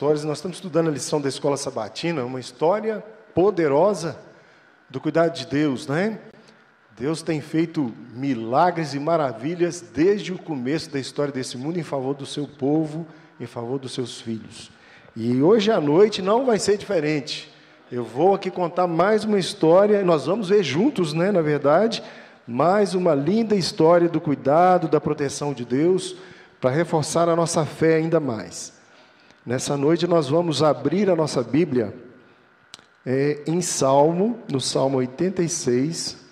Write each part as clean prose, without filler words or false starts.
histórias. Nós estamos estudando a lição da Escola Sabatina, uma história poderosa do cuidado de Deus, né? Deus tem feito milagres e maravilhas desde o começo da história desse mundo em favor do seu povo, em favor dos seus filhos. E hoje à noite não vai ser diferente. Eu vou aqui contar mais uma história, nós vamos ver juntos, né, na verdade, mais uma linda história do cuidado, da proteção de Deus, para reforçar a nossa fé ainda mais. Nessa noite nós vamos abrir a nossa Bíblia em Salmo, no Salmo 86.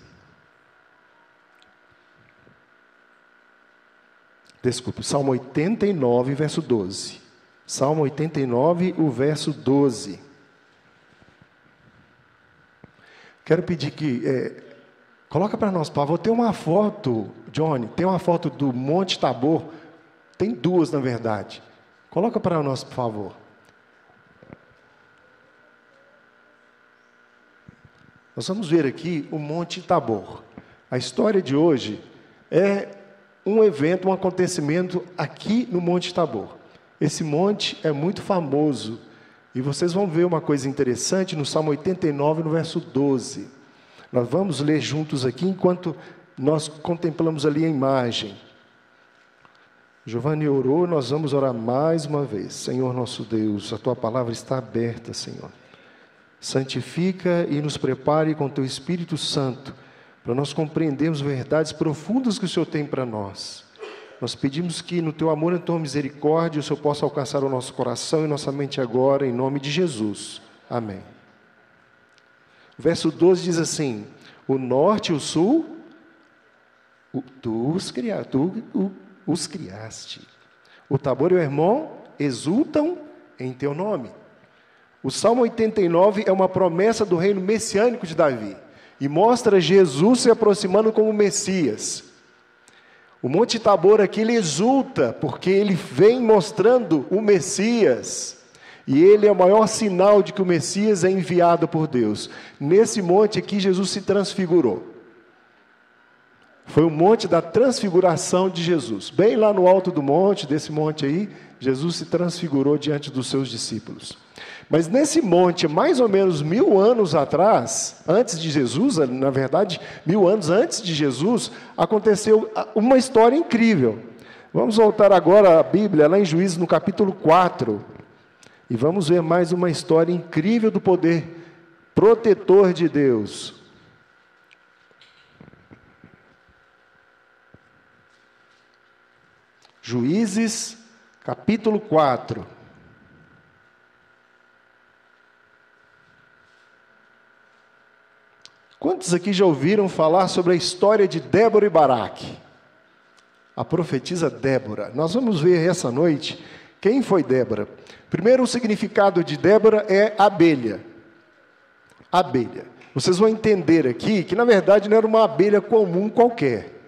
Desculpe, Salmo 89, verso 12. Salmo 89, o verso 12. Quero pedir que... coloca para nós, por favor, tem uma foto, Johnny, tem uma foto do Monte Tabor. Tem duas, na verdade. Coloca para nós, por favor. Nós vamos ver aqui o Monte Tabor. A história de hoje é um evento, um acontecimento aqui no Monte Tabor. Esse monte é muito famoso. E vocês vão ver uma coisa interessante no Salmo 89, no verso 12. Nós vamos ler juntos aqui, enquanto nós contemplamos ali a imagem. Giovanni orou, nós vamos orar mais uma vez. Senhor nosso Deus, a Tua palavra está aberta, Senhor. Santifica e nos prepare com Teu Espírito Santo, para nós compreendermos verdades profundas que o Senhor tem para nós. Nós pedimos que no Teu amor e na Tua misericórdia o Senhor possa alcançar o nosso coração e nossa mente agora, em nome de Jesus. Amém. O verso 12 diz assim: o norte e o sul, tu os criaste. O Tabor e o Hermon exultam em Teu nome. O Salmo 89 é uma promessa do reino messiânico de Davi e mostra Jesus se aproximando como Messias. O Monte Tabor aqui, ele exulta, porque ele vem mostrando o Messias. E ele é o maior sinal de que o Messias é enviado por Deus. Nesse monte aqui, Jesus se transfigurou. Foi o monte da transfiguração de Jesus. Bem lá no alto do monte, desse monte aí, Jesus se transfigurou diante dos seus discípulos. Mas nesse monte, mais ou menos 1000 anos atrás, antes de Jesus, na verdade, 1000 anos antes de Jesus, aconteceu uma história incrível. Vamos voltar agora à Bíblia, lá em Juízes, no capítulo 4, e vamos ver mais uma história incrível do poder protetor de Deus. Juízes, capítulo 4. Quantos aqui já ouviram falar sobre a história de Débora e Baraque? A profetisa Débora. Nós vamos ver essa noite quem foi Débora. Primeiro, o significado de Débora é abelha. Abelha. Vocês vão entender aqui que, na verdade, não era uma abelha comum qualquer.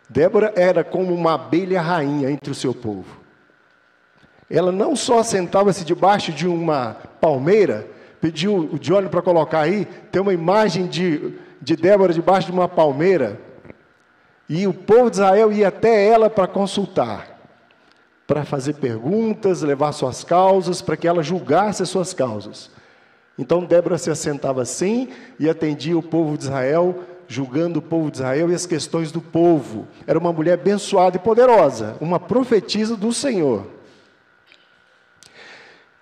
Débora era como uma abelha rainha entre o seu povo. Ela não só sentava-se debaixo de uma palmeira, pediu o Johnny para colocar aí, tem uma imagem de Débora debaixo de uma palmeira, e o povo de Israel ia até ela para consultar, para fazer perguntas, levar suas causas, para que ela julgasse as suas causas. Então Débora se assentava assim e atendia o povo de Israel, julgando o povo de Israel e as questões do povo. Era uma mulher abençoada e poderosa, uma profetisa do Senhor.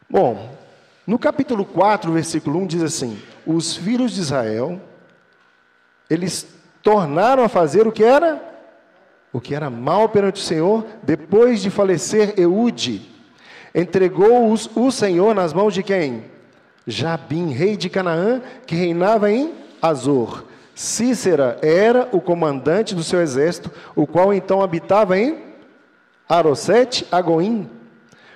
Bom, no capítulo 4, versículo 1, diz assim: os filhos de Israel, eles tornaram a fazer o que era mal perante o Senhor, depois de falecer Eude. Entregou-os o Senhor nas mãos de quem? Jabim, rei de Canaã, que reinava em Azor. Cícera era o comandante do seu exército, o qual então habitava em Arosete Agoim.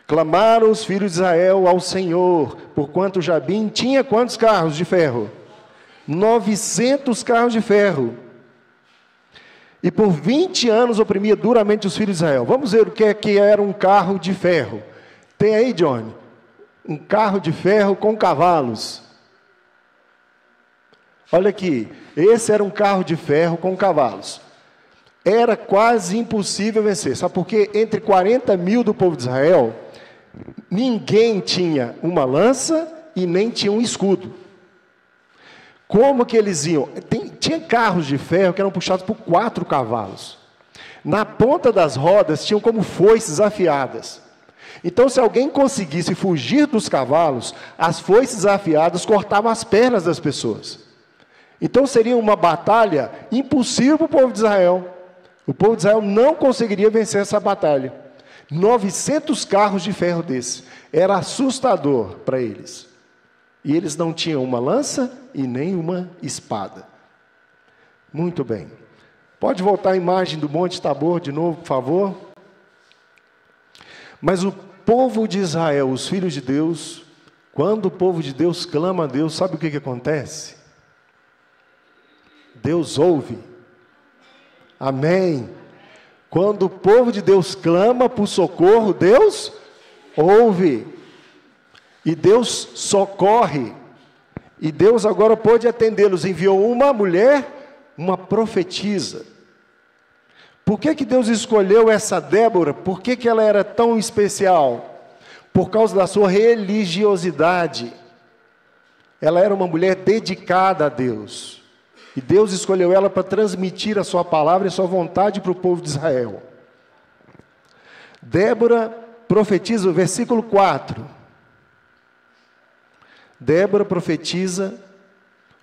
Clamaram os filhos de Israel ao Senhor, porquanto Jabim tinha quantos carros de ferro? 900 carros de ferro. E por 20 anos oprimia duramente os filhos de Israel. Vamos ver o que é que era um carro de ferro. Tem aí, Johnny? Um carro de ferro com cavalos. Olha aqui, esse era um carro de ferro com cavalos. Era quase impossível vencer. Sabe por quê? Entre 40 mil do povo de Israel, Ninguém tinha uma lança e nem tinha um escudo. Como que eles iam? Tinha carros de ferro que eram puxados por 4 cavalos. Na ponta das rodas tinham como foices afiadas. Então, se alguém conseguisse fugir dos cavalos, as foices afiadas cortavam as pernas das pessoas. Então, seria uma batalha impossível para o povo de Israel. O povo de Israel não conseguiria vencer essa batalha. 900 carros de ferro desse. Era assustador para eles. E eles não tinham uma lança e nem uma espada. Muito bem. Pode voltar a imagem do Monte Tabor de novo, por favor? Mas o povo de Israel, os filhos de Deus, quando o povo de Deus clama a Deus, sabe o que acontece? Deus ouve. Amém. Quando o povo de Deus clama por socorro, Deus ouve. E Deus socorre. E Deus agora pôde atendê-los. Enviou uma mulher, uma profetisa. Por que Deus escolheu essa Débora? Por que ela era tão especial? Por causa da sua religiosidade. Ela era uma mulher dedicada a Deus. E Deus escolheu ela para transmitir a sua palavra e a sua vontade para o povo de Israel. Débora profetiza, o versículo 4. Débora profetiza,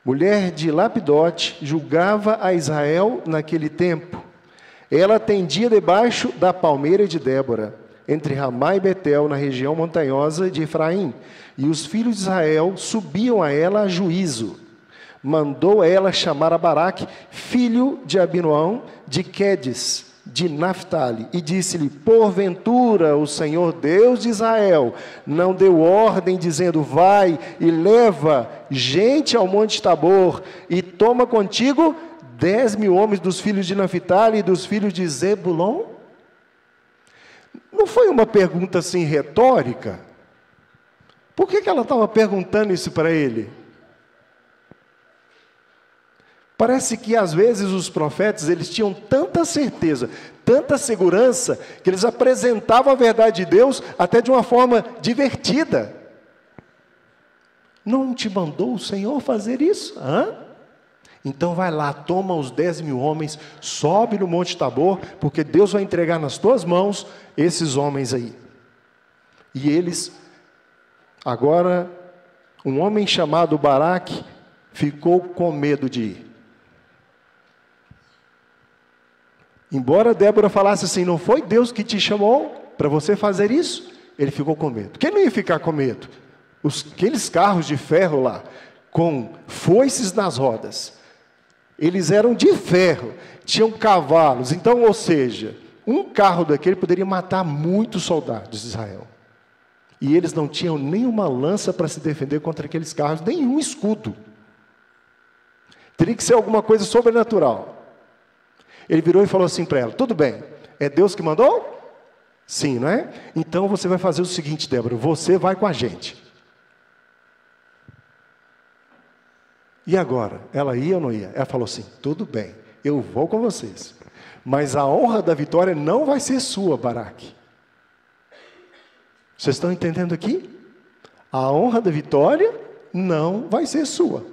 mulher de Lapidote, julgava a Israel naquele tempo. Ela atendia debaixo da palmeira de Débora, entre Ramá e Betel, na região montanhosa de Efraim. E os filhos de Israel subiam a ela a juízo. Mandou ela chamar a Baraque, filho de Abinoão, de Quedes, de Naphtali, e disse-lhe: porventura o Senhor Deus de Israel não deu ordem, dizendo: vai e leva gente ao monte Tabor, e toma contigo 10.000 homens dos filhos de Naphtali e dos filhos de Zebulon? Não foi uma pergunta assim retórica? Por que ela estava perguntando isso para ele? Parece que às vezes os profetas, eles tinham tanta certeza, tanta segurança, que eles apresentavam a verdade de Deus até de uma forma divertida. Não te mandou o Senhor fazer isso? Então vai lá, toma os 10.000 homens, sobe no Monte Tabor, porque Deus vai entregar nas tuas mãos esses homens aí. E eles, agora, um homem chamado Baraque, ficou com medo de ir. Embora Débora falasse assim: não foi Deus que te chamou para você fazer isso? Ele ficou com medo. Quem não ia ficar com medo? Aqueles carros de ferro lá, com foices nas rodas, eles eram de ferro, tinham cavalos. Então, ou seja, um carro daquele poderia matar muitos soldados de Israel. E eles não tinham nenhuma lança para se defender contra aqueles carros, nenhum escudo. Teria que ser alguma coisa sobrenatural. Ele virou e falou assim para ela: tudo bem, é Deus que mandou? Sim, não é? Então você vai fazer o seguinte, Débora, você vai com a gente. E agora? Ela ia ou não ia? Ela falou assim: tudo bem, eu vou com vocês. Mas a honra da vitória não vai ser sua, Baraque. Vocês estão entendendo aqui? A honra da vitória não vai ser sua.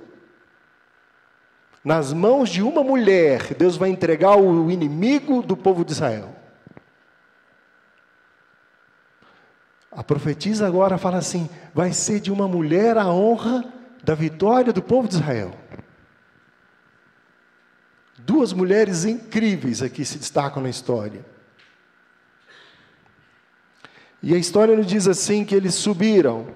Nas mãos de uma mulher, Deus vai entregar o inimigo do povo de Israel. A profetisa agora fala assim: vai ser de uma mulher a honra da vitória do povo de Israel. Duas mulheres incríveis aqui se destacam na história. E a história nos diz assim, que eles subiram.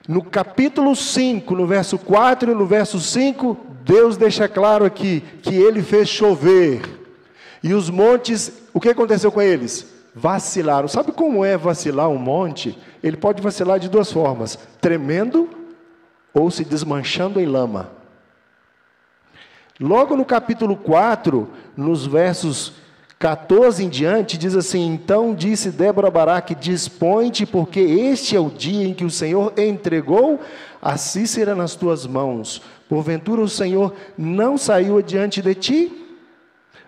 No capítulo 5, no verso 4 e no verso 5, Deus deixa claro aqui que Ele fez chover. E os montes, o que aconteceu com eles? Vacilaram. Sabe como é vacilar um monte? Ele pode vacilar de duas formas: tremendo ou se desmanchando em lama. Logo no capítulo 4, nos versos 14 em diante, diz assim: então disse Débora a Baraque: dispõe-te, porque este é o dia em que o Senhor entregou a Sísera nas tuas mãos. Porventura o Senhor não saiu adiante de ti?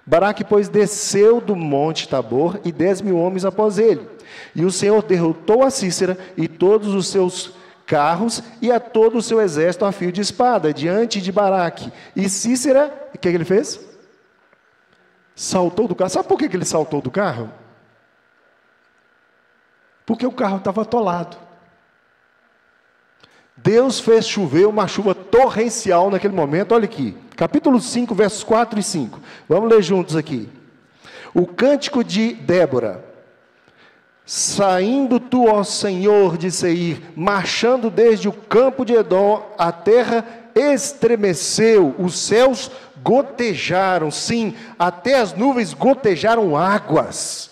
Baraque, pois, desceu do monte Tabor, e 10.000 homens após ele. E o Senhor derrotou a Sísera e todos os seus carros e a todo o seu exército a fio de espada, diante de Baraque. E Sísera, o que ele fez? Saltou do carro. Sabe por que ele saltou do carro? Porque o carro estava atolado. Deus fez chover uma chuva torrencial naquele momento. Olha aqui, capítulo 5, versos 4 e 5. Vamos ler juntos aqui. O cântico de Débora. Saindo tu, ó Senhor de Seir, marchando desde o campo de Edom, a terra estremeceu, os céus gotejaram, sim, até as nuvens gotejaram águas.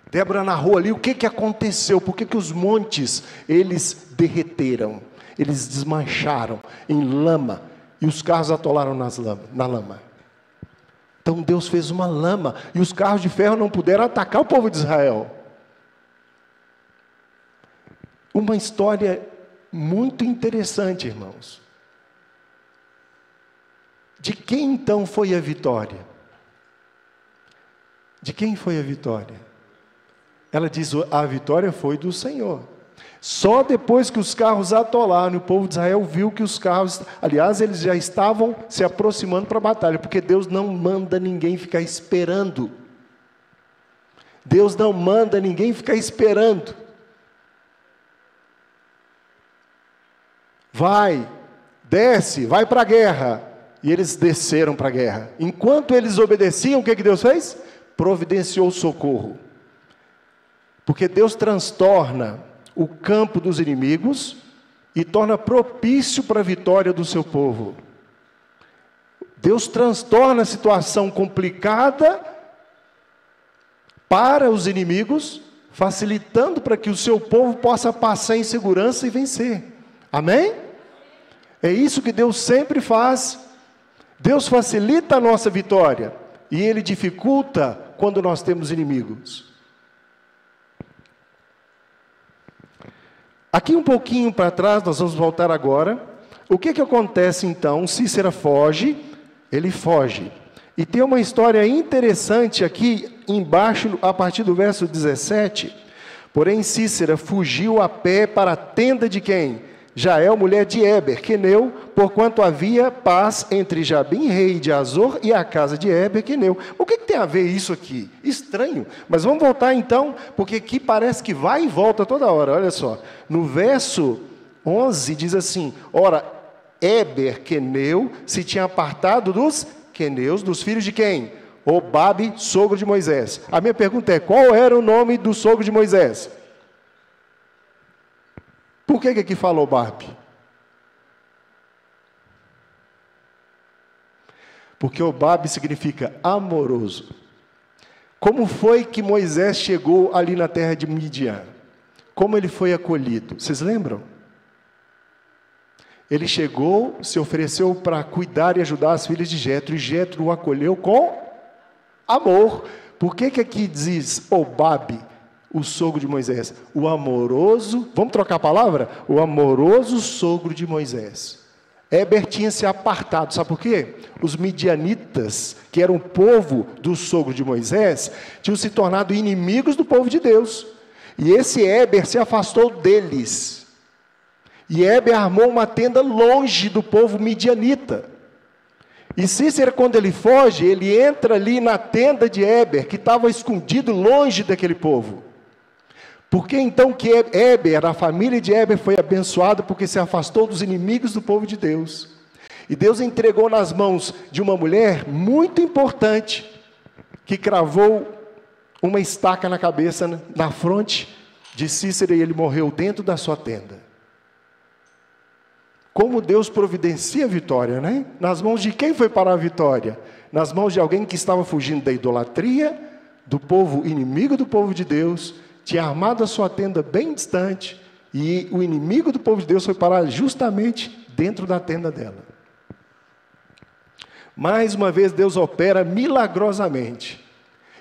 Débora narrou ali o que aconteceu, por que os montes, eles derreteram, eles desmancharam em lama, e os carros atolaram na lama. Então Deus fez uma lama, e os carros de ferro não puderam atacar o povo de Israel. Uma história muito interessante, irmãos. De quem então foi a vitória? De quem foi a vitória? Ela diz, a vitória foi do Senhor. Só depois que os carros atolaram, o povo de Israel viu que os carros, aliás, eles já estavam se aproximando para a batalha, porque Deus não manda ninguém ficar esperando. Deus não manda ninguém ficar esperando. Vai, desce, vai para a guerra. E eles desceram para a guerra. Enquanto eles obedeciam, o que Deus fez? Providenciou o socorro. Porque Deus transtorna o campo dos inimigos e torna propício para a vitória do seu povo. Deus transtorna a situação complicada para os inimigos, facilitando para que o seu povo possa passar em segurança e vencer. Amém? É isso que Deus sempre faz. Deus facilita a nossa vitória e Ele dificulta quando nós temos inimigos. Aqui um pouquinho para trás, nós vamos voltar agora. O que acontece então? Sísera foge, ele foge. E tem uma história interessante aqui embaixo, a partir do verso 17. Porém Sísera fugiu a pé para a tenda de quem? Jael, mulher de Éber, queneu, porquanto havia paz entre Jabim, rei de Azor, e a casa de Éber, queneu. O que tem a ver isso aqui? Estranho. Mas vamos voltar então, porque aqui parece que vai e volta toda hora. Olha só, no verso 11 diz assim, ora, Éber, queneu, se tinha apartado dos queneus, dos filhos de quem? Obabe, sogro de Moisés. A minha pergunta é, qual era o nome do sogro de Moisés? Por que aqui falou Obabe? Porque Obabe significa amoroso. Como foi que Moisés chegou ali na terra de Midian? Como ele foi acolhido? Vocês lembram? Ele chegou, se ofereceu para cuidar e ajudar as filhas de Jetro, e Jetro o acolheu com amor. Por que aqui diz Obabe? O sogro de Moisés, o amoroso, vamos trocar a palavra? O amoroso sogro de Moisés. Éber tinha se apartado, sabe por quê? Os midianitas, que eram o povo do sogro de Moisés, tinham se tornado inimigos do povo de Deus. E esse Éber se afastou deles. E Éber armou uma tenda longe do povo midianita. E Sísera, quando ele foge, ele entra ali na tenda de Éber, que estava escondido longe daquele povo. Por que então que Éber, a família de Éber foi abençoada? Porque se afastou dos inimigos do povo de Deus. E Deus entregou nas mãos de uma mulher muito importante, que cravou uma estaca na cabeça, na fronte de Sísera, e ele morreu dentro da sua tenda. Como Deus providencia a vitória, né? Nas mãos de quem foi parar a vitória? Nas mãos de alguém que estava fugindo da idolatria, do povo inimigo do povo de Deus, tinha armado a sua tenda bem distante, e o inimigo do povo de Deus foi parar justamente dentro da tenda dela. Mais uma vez Deus opera milagrosamente.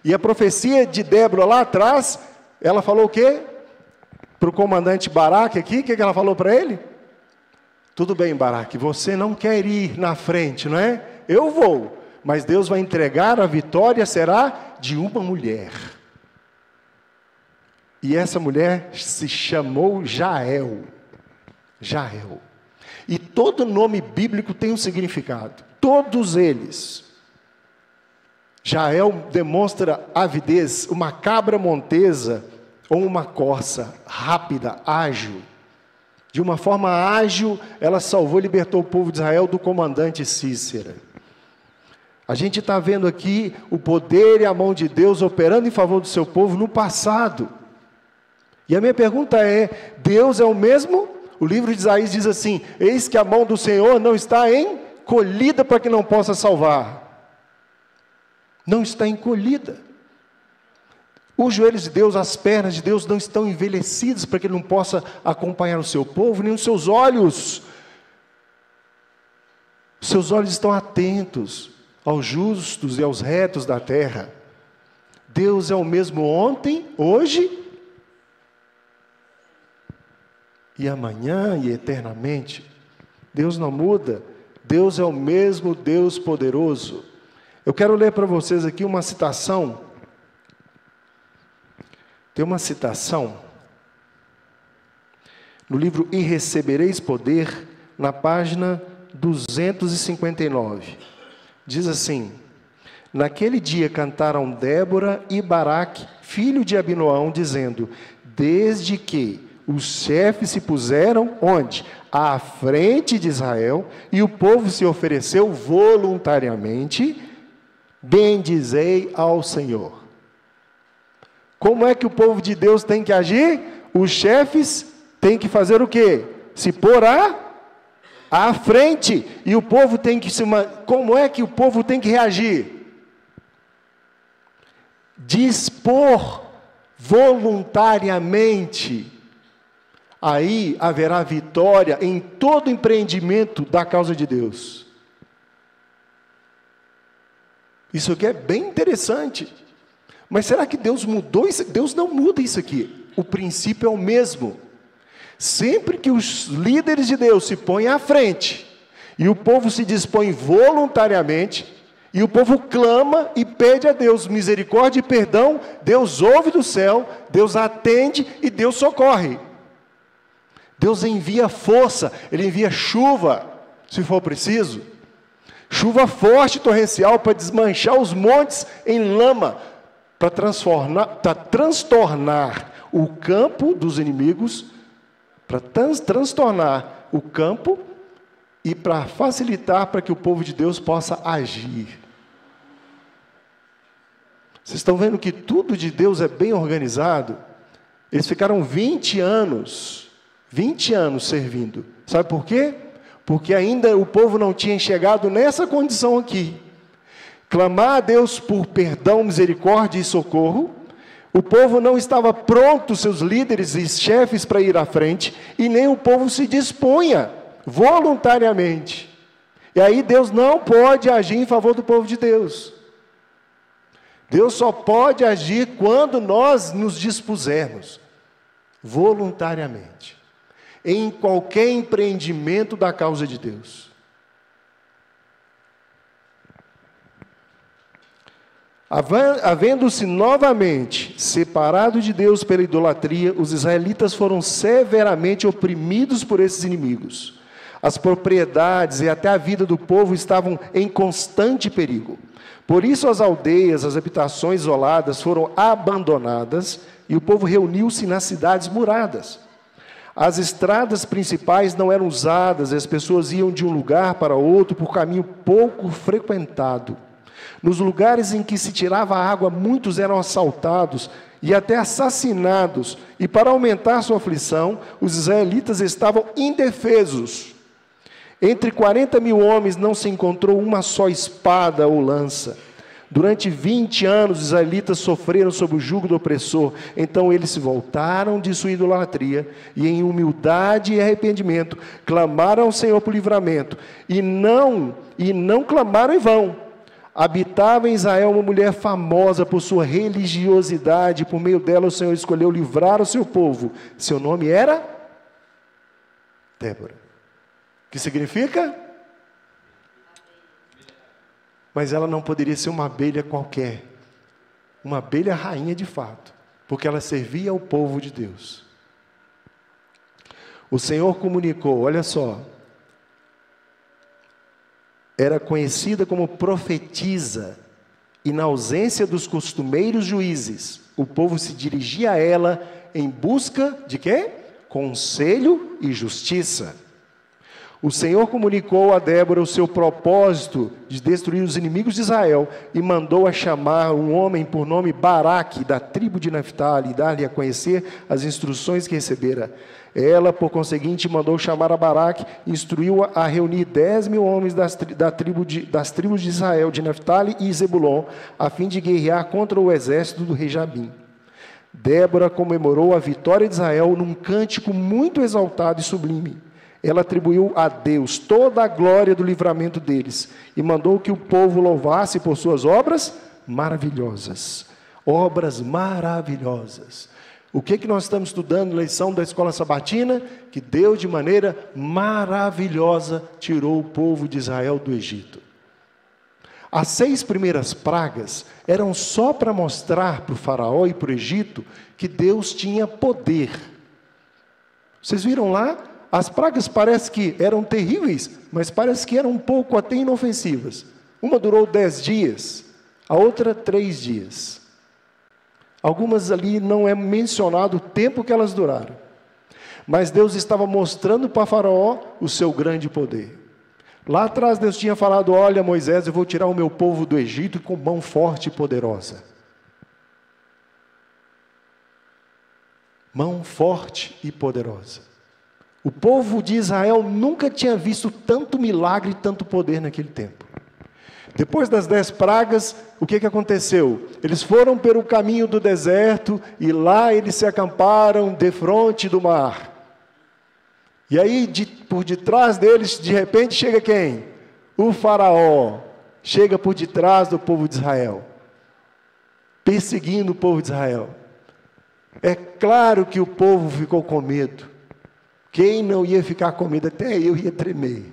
E a profecia de Débora lá atrás, ela falou o quê? Para o comandante Baraque aqui, o que ela falou para ele? Tudo bem, Baraque, você não quer ir na frente, não é? Eu vou, mas Deus vai entregar a vitória, será de uma mulher. E essa mulher se chamou Jael. Jael. E todo nome bíblico tem um significado. Todos eles. Jael demonstra avidez, uma cabra montesa ou uma corça rápida, ágil. De uma forma ágil, ela salvou e libertou o povo de Israel do comandante Cícera. A gente está vendo aqui o poder e a mão de Deus operando em favor do seu povo no passado. E a minha pergunta é, Deus é o mesmo? O livro de Isaías diz assim, eis que a mão do Senhor não está encolhida para que não possa salvar. Não está encolhida. Os joelhos de Deus, as pernas de Deus não estão envelhecidas para que Ele não possa acompanhar o seu povo, nem os seus olhos. Os seus olhos estão atentos aos justos e aos retos da terra. Deus é o mesmo ontem, hoje e amanhã e eternamente. Deus não muda. Deus é o mesmo Deus poderoso. Eu quero ler para vocês aqui uma citação. Tem uma citação no livro E Recebereis Poder, na página 259. Diz assim: naquele dia cantaram Débora e Baraque, filho de Abinoão, dizendo: desde que os chefes se puseram, onde? À frente de Israel, e o povo se ofereceu voluntariamente, bendizei ao Senhor. Como é que o povo de Deus tem que agir? Os chefes têm que fazer o quê? Se pôr à frente. E o povo tem que como é que o povo tem que reagir? Dispor voluntariamente. Aí haverá vitória em todo empreendimento da causa de Deus. Isso aqui é bem interessante. Mas será que Deus mudou isso? Deus não muda isso aqui. O princípio é o mesmo. Sempre que os líderes de Deus se põem à frente, e o povo se dispõe voluntariamente, e o povo clama e pede a Deus misericórdia e perdão, Deus ouve do céu, Deus atende e Deus socorre. Deus envia força, Ele envia chuva, se for preciso. Chuva forte, torrencial, para desmanchar os montes em lama, para transtornar o campo dos inimigos, para transtornar o campo e para facilitar para que o povo de Deus possa agir. Vocês estão vendo que tudo de Deus é bem organizado? Eles ficaram 20 anos servindo. Sabe por quê? Porque ainda o povo não tinha chegado nessa condição aqui. Clamar a Deus por perdão, misericórdia e socorro. O povo não estava pronto, seus líderes e chefes, para ir à frente, e nem o povo se dispunha voluntariamente. E aí Deus não pode agir em favor do povo de Deus. Deus só pode agir quando nós nos dispusermos voluntariamente, em qualquer empreendimento da causa de Deus. Havendo-se novamente separado de Deus pela idolatria, os israelitas foram severamente oprimidos por esses inimigos. As propriedades e até a vida do povo estavam em constante perigo. Por isso as aldeias, as habitações isoladas foram abandonadas e o povo reuniu-se nas cidades muradas. As estradas principais não eram usadas, as pessoas iam de um lugar para outro por caminho pouco frequentado. Nos lugares em que se tirava água, muitos eram assaltados e até assassinados. E para aumentar sua aflição, os israelitas estavam indefesos. Entre 40.000 homens não se encontrou uma só espada ou lança. Durante 20 anos, os israelitas sofreram sob o jugo do opressor. Então eles se voltaram de sua idolatria e, em humildade e arrependimento, clamaram ao Senhor por livramento. E não clamaram em vão. Habitava em Israel uma mulher famosa por sua religiosidade. Por meio dela o Senhor escolheu livrar o seu povo. Seu nome era Débora. Que significa? Mas ela não poderia ser uma abelha qualquer. Uma abelha rainha de fato. porque ela servia ao povo de Deus. O Senhor comunicou, olha só, era conhecida como profetisa, e na ausência dos costumeiros juízes, o povo se dirigia a ela em busca de quê? Conselho e justiça. O Senhor comunicou a Débora o seu propósito de destruir os inimigos de Israel e mandou-a chamar um homem por nome Baraque, da tribo de Naphtali, e dar-lhe a conhecer as instruções que recebera. Ela, por conseguinte, mandou chamar a Baraque e instruiu-a a reunir 10.000 homens das tribos de Israel, de Naphtali e Zebulon, a fim de guerrear contra o exército do rei Jabim. Débora comemorou a vitória de Israel num cântico muito exaltado e sublime. Ela atribuiu a Deus toda a glória do livramento deles e mandou que o povo louvasse por suas obras maravilhosas. Obras maravilhosas. O que nós estamos estudando na lição da escola sabatina? Que Deus, de maneira maravilhosa, tirou o povo de Israel do Egito. As 6 primeiras pragas eram só para mostrar para o faraó e para o Egito que Deus tinha poder. Vocês viram lá? As pragas parece que eram terríveis, mas parece que eram um pouco até inofensivas. Uma durou 10 dias, a outra 3 dias. Algumas ali não é mencionado o tempo que elas duraram. Mas Deus estava mostrando para Faraó o seu grande poder. Lá atrás Deus tinha falado, olha Moisés, eu vou tirar o meu povo do Egito com mão forte e poderosa. Mão forte e poderosa. O povo de Israel nunca tinha visto tanto milagre e tanto poder naquele tempo. Depois das 10 pragas, o que aconteceu? Eles foram pelo caminho do deserto e lá eles se acamparam defronte do mar. E aí, por detrás deles, de repente, chega quem? O faraó. Chega por detrás do povo de Israel, perseguindo o povo de Israel. É claro que o povo ficou com medo. Quem não ia ficar com medo? Até eu ia tremer.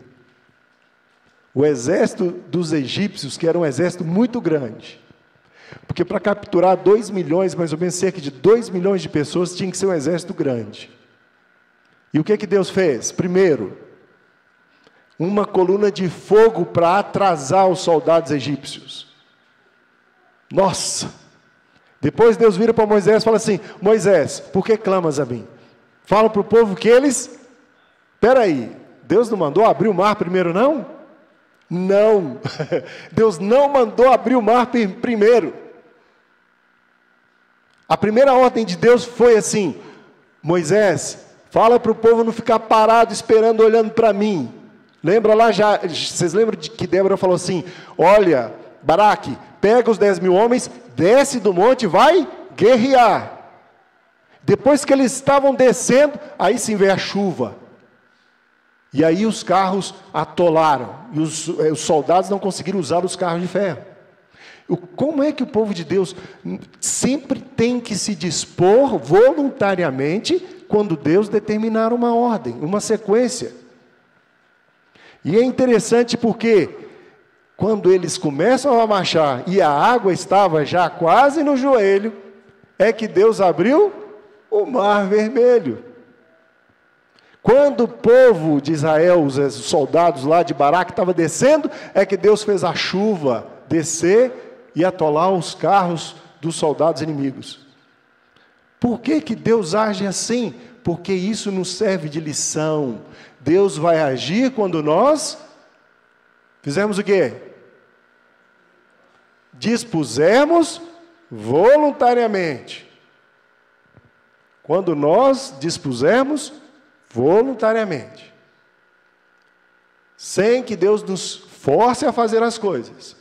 O exército dos egípcios, que era um exército muito grande, porque para capturar 2 milhões, mais ou menos cerca de 2 milhões de pessoas, tinha que ser um exército grande. E o que Deus fez? Primeiro, uma coluna de fogo para atrasar os soldados egípcios. Nossa! Depois Deus vira para Moisés e fala assim, Moisés, por que clamas a mim? Fala para o povo que eles... Espera aí, Deus não mandou abrir o mar primeiro não? Não, Deus não mandou abrir o mar primeiro. A primeira ordem de Deus foi assim, Moisés, fala para o povo não ficar parado esperando, olhando para mim. Lembra lá, vocês lembram de que Débora falou assim, olha, Baraque, pega os 10.000 homens, desce do monte e vai guerrear. Depois que eles estavam descendo, aí sim veio a chuva. E aí os carros atolaram. E os soldados não conseguiram usar os carros de ferro. Como é que o povo de Deus sempre tem que se dispor voluntariamente quando Deus determinar uma ordem, uma sequência? E é interessante porque quando eles começam a marchar e a água estava já quase no joelho, é que Deus abriu o mar vermelho. Quando o povo de Israel, os soldados lá de Baraque estavam descendo, é que Deus fez a chuva descer e atolar os carros dos soldados inimigos. Por que Deus age assim? Porque isso nos serve de lição. Deus vai agir quando nós fizemos o quê? Dispusermos voluntariamente. Quando nós dispusermos voluntariamente, sem que Deus nos force a fazer as coisas,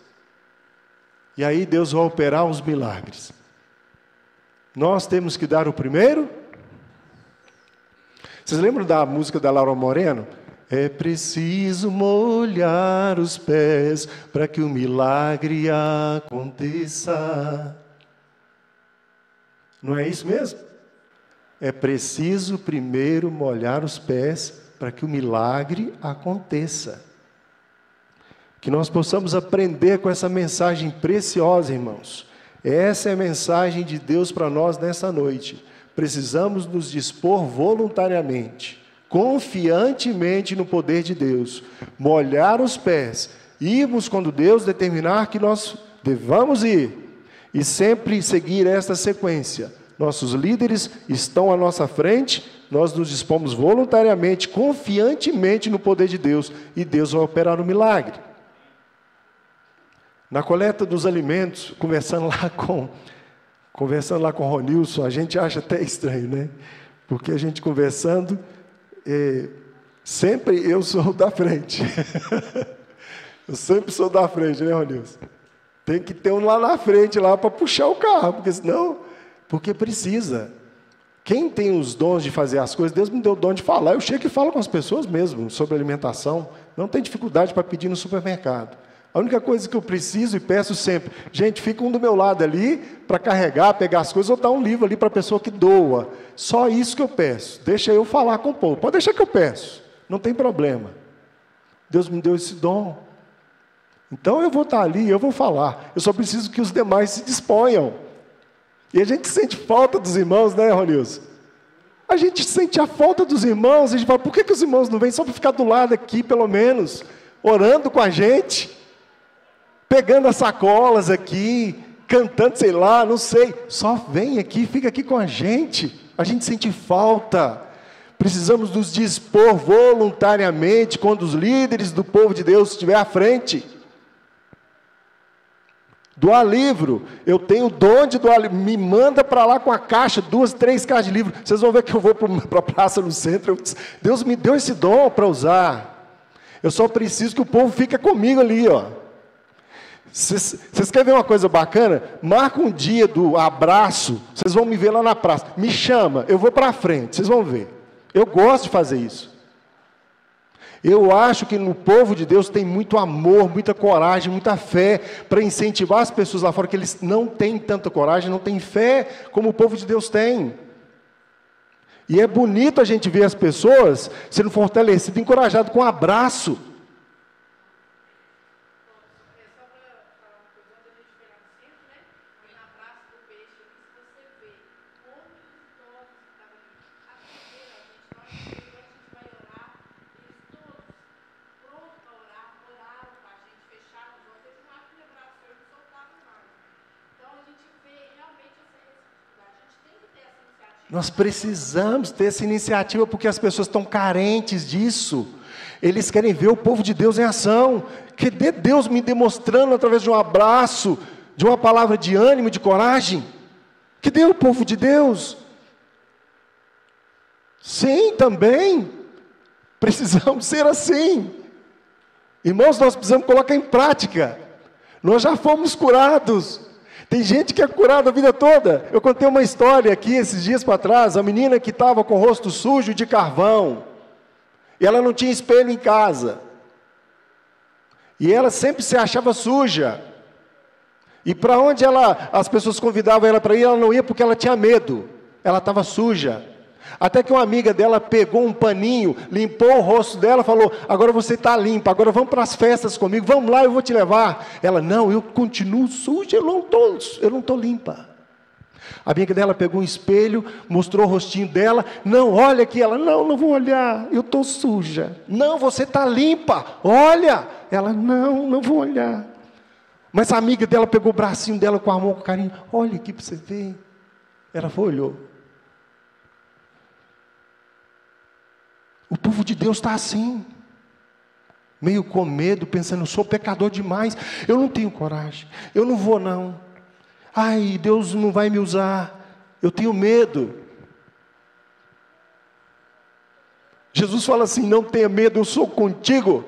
e aí Deus vai operar os milagres. Nós temos que dar o primeiro. Vocês lembram da música da Laura Moreno? É preciso molhar os pés para que o milagre aconteça. Não é isso mesmo? É preciso primeiro molhar os pés para que o milagre aconteça. Que nós possamos aprender com essa mensagem preciosa, irmãos. Essa é a mensagem de Deus para nós nessa noite. Precisamos nos dispor voluntariamente, confiantemente no poder de Deus, molhar os pés, irmos quando Deus determinar que nós devamos ir, e sempre seguir esta sequência. Nossos líderes estão à nossa frente, nós nos dispomos voluntariamente, confiantemente no poder de Deus, e Deus vai operar um milagre. Na coleta dos alimentos, conversando lá com o Ronilson, a gente acha até estranho, né? Porque a gente conversando, sempre eu sou da frente. Eu sempre sou da frente, né, Ronilson? Tem que ter um lá na frente, lá para puxar o carro, porque senão... Porque precisa. Quem tem os dons de fazer as coisas, Deus me deu o dom de falar. Eu chego e falo com as pessoas mesmo sobre alimentação. Não tem dificuldade para pedir no supermercado. A única coisa que eu preciso e peço sempre, gente, fica um do meu lado ali para carregar, pegar as coisas, ou dar um livro ali para a pessoa que doa. Só isso que eu peço. Deixa eu falar com o povo. Pode deixar que eu peço. Não tem problema. Deus me deu esse dom. Então eu vou estar ali, eu vou falar. Eu só preciso que os demais se disponham. E a gente sente falta dos irmãos, né, Ronilson? A gente sente a falta dos irmãos, a gente fala, por que os irmãos não vêm só para ficar do lado aqui, pelo menos, orando com a gente, pegando as sacolas aqui, cantando, sei lá, não sei, só vem aqui, fica aqui com a gente sente falta. Precisamos nos dispor voluntariamente quando os líderes do povo de Deus estiverem à frente. Doar livro, eu tenho o dom de doar livro, me manda para lá com a caixa, 2, 3 caixas de livro, vocês vão ver que eu vou para a praça no centro, Deus me deu esse dom para usar, eu só preciso que o povo fique comigo ali, ó. Vocês querem ver uma coisa bacana? Marca um dia do abraço, vocês vão me ver lá na praça, me chama, eu vou para frente, vocês vão ver, eu gosto de fazer isso. Eu acho que no povo de Deus tem muito amor, muita coragem, muita fé para incentivar as pessoas lá fora, que eles não têm tanta coragem, não têm fé como o povo de Deus tem. E é bonito a gente ver as pessoas sendo fortalecidas, encorajadas com um abraço. Nós precisamos ter essa iniciativa, porque as pessoas estão carentes disso. Eles querem ver o povo de Deus em ação. Que Deus me demonstrando através de um abraço, de uma palavra de ânimo, de coragem. Que dê o povo de Deus. Sim, também. Precisamos ser assim. Irmãos, nós precisamos colocar em prática. Nós já fomos curados. Tem gente que é curada a vida toda. Eu contei uma história aqui esses dias para trás, a menina que estava com o rosto sujo de carvão, e ela não tinha espelho em casa, e ela sempre se achava suja, e para onde as pessoas convidavam ela para ir, ela não ia porque ela tinha medo, ela estava suja. Até que uma amiga dela pegou um paninho, limpou o rosto dela, falou, agora você está limpa, agora vamos para as festas comigo, vamos lá, eu vou te levar. Ela, não, eu continuo suja, eu não estou limpa. A amiga dela pegou um espelho, mostrou o rostinho dela, não, olha aqui, ela, não vou olhar, eu estou suja. Não, você está limpa, olha. Ela, não vou olhar. Mas a amiga dela pegou o bracinho dela com a mão, com carinho, olha aqui para você ver. Ela foi, olhou. O povo de Deus está assim, meio com medo, pensando, eu sou pecador demais, eu não tenho coragem, eu não vou não, ai, Deus não vai me usar, eu tenho medo. Jesus fala assim, não tenha medo, eu sou contigo,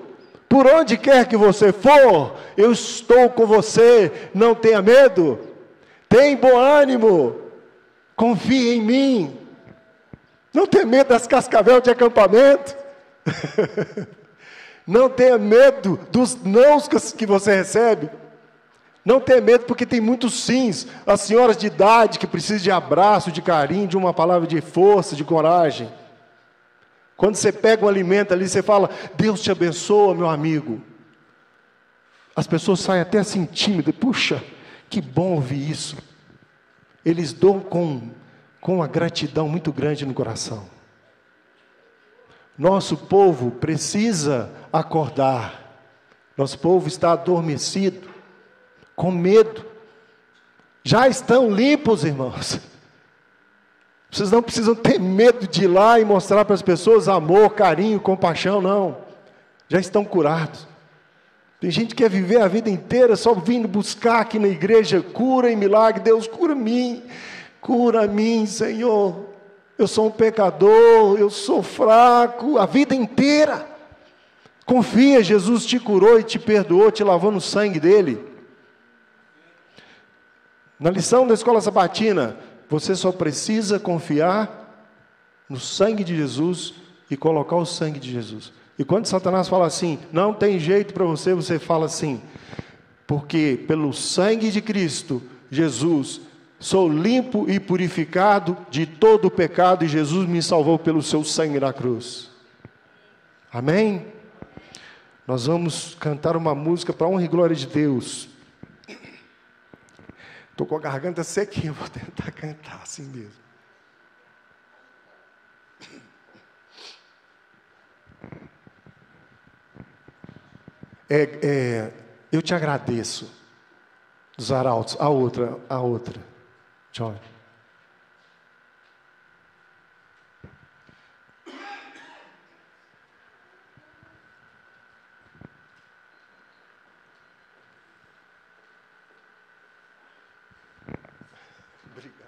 por onde quer que você for, eu estou com você, não tenha medo, tem bom ânimo, confie em mim. Não tenha medo das cascavel de acampamento. Não tenha medo dos nãos que você recebe. Não tenha medo porque tem muitos sims. As senhoras de idade que precisam de abraço, de carinho, de uma palavra de força, de coragem. Quando você pega um alimento ali, você fala, Deus te abençoa, meu amigo. As pessoas saem até assim tímidas. Puxa, Que bom ouvir isso. Eles dão com uma gratidão muito grande no coração. Nosso povo precisa acordar. Nosso povo está adormecido, com medo. Já estão limpos, irmãos. Vocês não precisam ter medo de ir lá e mostrar para as pessoas amor, carinho, compaixão, não. Já estão curados. Tem gente que quer viver a vida inteira só vindo buscar aqui na igreja cura e milagre. Deus, cura a mim, Senhor. Eu sou um pecador, eu sou fraco, a vida inteira. Confia, Jesus te curou e te perdoou, te lavou no sangue dele. Na lição da escola sabatina, você só precisa confiar no sangue de Jesus e colocar o sangue de Jesus. E quando Satanás fala assim, não tem jeito para você, você fala assim, porque pelo sangue de Cristo, Jesus, sou limpo e purificado de todo o pecado e Jesus me salvou pelo seu sangue na cruz. Amém? Nós vamos cantar uma música para a honra e glória de Deus. Estou com a garganta sequinha, vou tentar cantar assim mesmo. Eu te agradeço, dos arautos. A outra. John. Obrigado.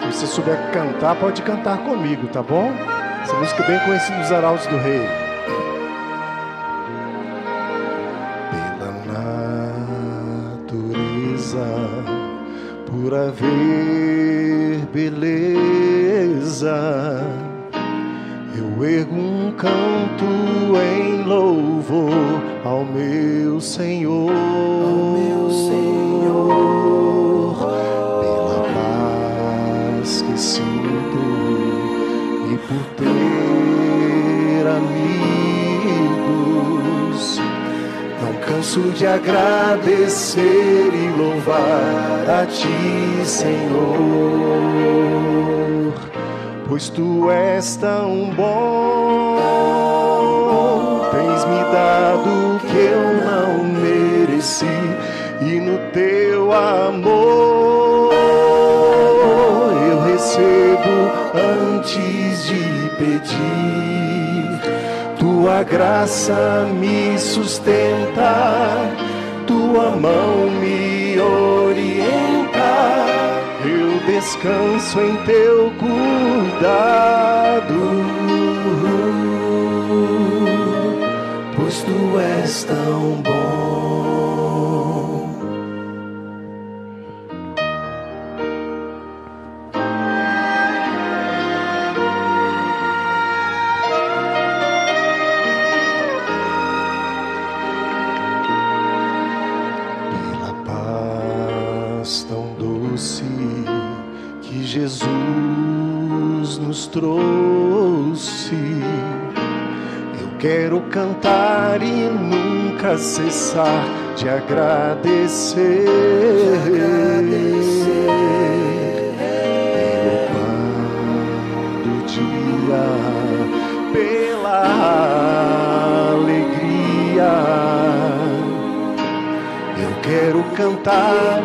Se você souber cantar, pode cantar comigo, tá bom? Essa música é bem conhecida dos Arautos do Rei. Pela natureza, por haver beleza, eu ergo um canto em louvor ao meu Senhor. E por ter amigos, não canso de agradecer e louvar a Ti, Senhor, pois Tu és tão bom, tens me dado o que eu não mereci, e no Teu amor eu recebo antes de pedir. Tua graça me sustenta, Tua mão me orienta, eu descanso em Teu cuidado, pois Tu és tão bom. Jesus nos trouxe, eu quero cantar e nunca cessar de agradecer, pelo pão do dia, pela alegria, eu quero cantar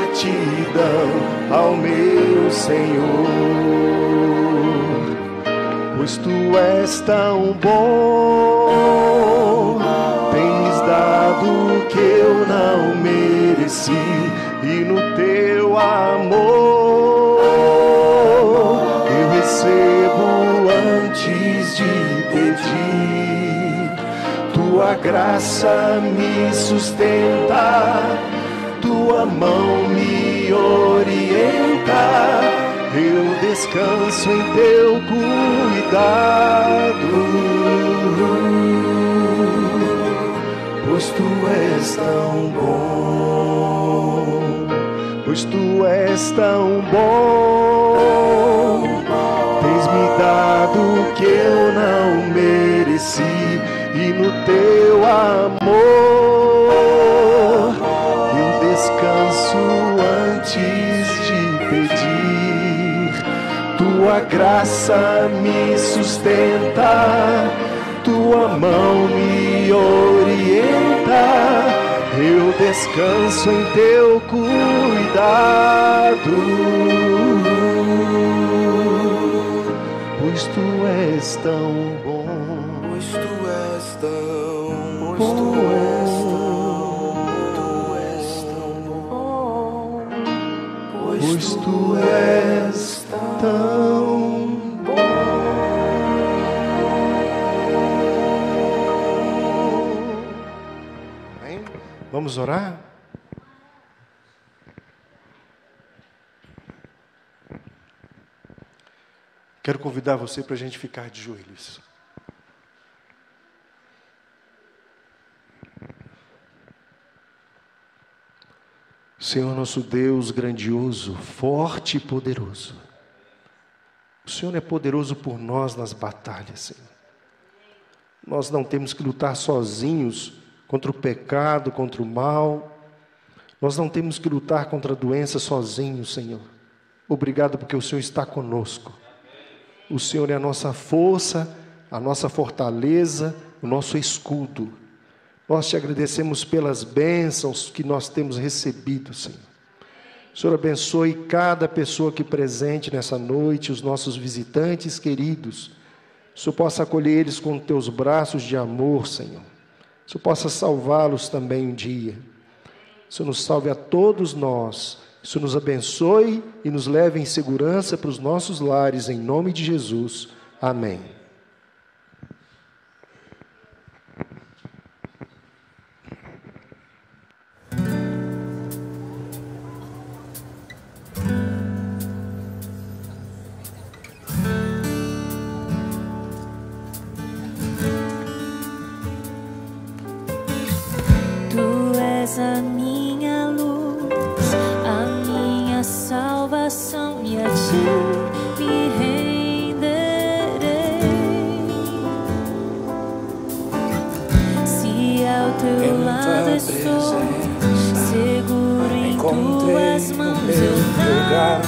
gratidão ao meu Senhor, pois Tu és tão bom, tens dado o que eu não mereci, e no Teu amor eu recebo antes de pedir. Tua graça me sustenta, Tua mão me orienta, eu descanso em teu cuidado, pois tu és tão bom, pois tu és tão bom. Tens-me dado o que eu não mereci, e no teu amor eu descanso antes de pedir. Tua graça me sustenta, tua mão me orienta. Eu descanso em teu cuidado, pois tu és tão bom, pois tu és tão, pois tu és tão, pois tu és tão bom. Amém? Vamos orar? Quero convidar você para a gente ficar de joelhos. Senhor nosso Deus grandioso, forte e poderoso, o Senhor é poderoso por nós nas batalhas, Senhor. Nós não temos que lutar sozinhos contra o pecado, contra o mal. Nós não temos que lutar contra a doença sozinhos, Senhor. Obrigado porque o Senhor está conosco. O Senhor é a nossa força, a nossa fortaleza, o nosso escudo. Nós te agradecemos pelas bênçãos que nós temos recebido, Senhor. O Senhor abençoe cada pessoa aqui presente nessa noite, os nossos visitantes queridos. O Senhor possa acolher eles com teus braços de amor, Senhor. O Senhor possa salvá-los também um dia. O Senhor nos salve a todos nós. O Senhor nos abençoe e nos leve em segurança para os nossos lares, em nome de Jesus. Amém. Tu és a minha luz, a minha salvação, e a ti me renderei. Se ao teu lado estou, seguro em tuas mãos, eu nada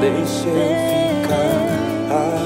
deixa eu ficar.